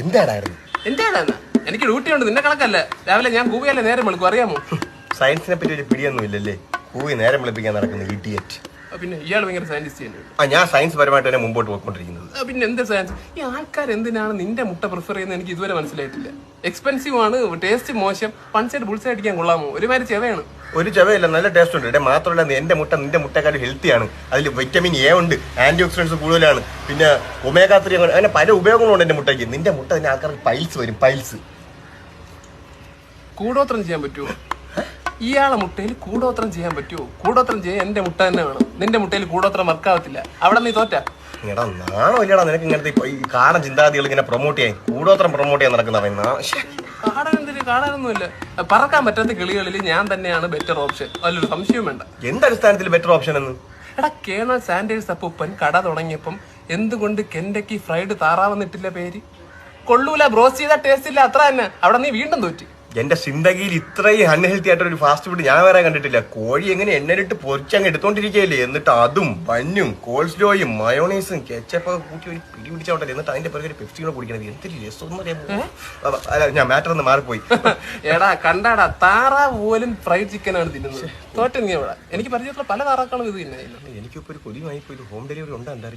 എന്താടായിരുന്നു എന്താടാ എനിക്ക് ഡ്യൂട്ടി ഉണ്ട് നിന്നെ കണക്കല്ല. രാവിലെ ഞാൻ കൂവിയല്ലേ നേരം വിളിക്കും, അറിയാമോ? സയൻസിനെ പറ്റി ഒരു പിടിയൊന്നും ഇല്ലല്ലേ? കൂവി നേരം വിളിപ്പിക്കാൻ നടക്കുന്ന ഇഡിയറ്റ്. പിന്നെ ഇയാൾ ഭയങ്കര സയന്റിസ്റ്റ് തന്നെ. ഞാൻ സയൻസ് പരമായിട്ട് തന്നെ മുമ്പോട്ട് പോയിക്കൊണ്ടിരിക്കുന്നത്. പിന്നെ എന്ത് സയൻസ്? ഈ ആൾക്കാർ എന്തിനാണ് നിന്റെ മുട്ട പ്രിഫർ ചെയ്യുന്നത് എനിക്ക് ഇതുവരെ മനസ്സിലായിട്ടില്ല. എക്സ്പെൻസീവ് ആണ്, ടേസ്റ്റ് മോശം, വൺ സൈഡ് ബുൾസ് അടിക്കാൻ കൊള്ളാമോ? ഒരുമാതിരി ചെവയാണ്. ഒരു ചെവയില്ല, നല്ല ടേസ്റ്റ് ഉണ്ട്. ഇവിടെ മാത്രമല്ല എന്റെ മുട്ട നിന്റെ മുട്ടക്കാട് ഹെൽത്തിയാണ്. അതിൽ വിറ്റമിൻ എ ഉണ്ട്, ആന്റി ഓക്സിഡൻസ് കൂടുതലാണ്, പിന്നെ ഒമേഗ 3 അങ്ങനെ പല ഉപയോഗങ്ങളുണ്ട് എന്റെ മുട്ടയ്ക്ക്. നിന്റെ മുട്ട തന്നെ ആൾക്കാർക്ക് പൈൽസ് വരും, പൈൽസ്. കൂടോത്രം ചെയ്യാൻ പറ്റുമോ? ഇയാളെ മുട്ടയിൽ കൂടോത്രം ചെയ്യാൻ പറ്റുമോ? കൂടോത്രം ചെയ്യാൻ എന്റെ മുട്ട തന്നെ വേണം. നിന്റെ മുട്ടയിൽ കൂടോത്രം വർക്കാവത്തില്ല. അവിടെ നീ തോറ്റ. എടാ നാണോ ഇല്ലടാ നിനക്ക് ഇങ്ങനത്തെ ഈ കാടൻ ചിന്താഗതികൾ ഇങ്ങനെ പ്രൊമോട്ട് ചെയ്യാൻ, കൂടോത്രം പ്രൊമോട്ട് ചെയ്യാൻ നടക്കുന്ന കാണാനൊന്നുമില്ല. പറക്കാൻ പറ്റാത്ത കിളികളിൽ ഞാൻ തന്നെയാണ് ബെറ്റർ ഓപ്ഷൻ. അതിലൊരു സംശയവും വേണ്ട. എന്തടിസ്ഥാനത്തിൽ ബെറ്റർ ഓപ്ഷൻ എന്ന്? എടാ കേണൽ സാൻഡേഴ്സ് അപ്പൂപ്പൻ കട തുടങ്ങിയപ്പം എന്തുകൊണ്ട് കെൻഡക്കി ഫ്രൈഡ് താറാവെന്നിട്ടില്ല പേര്? കൊള്ളൂല, ബ്രോസ്റ്റ് ചെയ്ത ടേസ്റ്റ് ഇല്ല, അത്ര തന്നെ. അവിടെ നീ വീണ്ടും തോറ്റി. എന്റെ ചിന്തകയിൽ ഇത്രയും അൺഹെൽത്തി ആയിട്ടൊരു ഒരു ഫാസ്റ്റ് ഫുഡ് ഞാൻ വേറെ കണ്ടിട്ടില്ല. കോഴി എങ്ങനെ എണ്ണയിലിട്ട് പൊരിച്ചങ്ങ് എടുത്തോണ്ടിരിക്കുകയല്ലേ, എന്നിട്ട് അതും ബന്നും കോൾസ്ലോയും മയോണൈസും കെച്ചപ്പൊക്കെ കൂട്ടി ഒരു പിടി പിടിച്ചോട്ടെ, എന്നിട്ട് അതിന്റെ പിറകെ പെപ്സി കൂടെ കുടിക്കണത് എന്തൊരു രസം. ഞാൻ മാറ്റർ ഒന്ന് മാറിപ്പോയി. എടാ കണ്ടാടാ, താറാവ് പോലും ഫ്രൈഡ് ചിക്കൻ ആണ് തിന്നുന്നത്. തോറ്റ നീ അവിടെ. എനിക്ക് പരിചയത്തിലുള്ള പല താറാക്കളും ഇത് തിന്നെ. എനിക്കിപ്പോ ഒരു കൊതിയുമായി പോയി. ഹോം ഡെലിവറി ഉണ്ടോ എന്താ?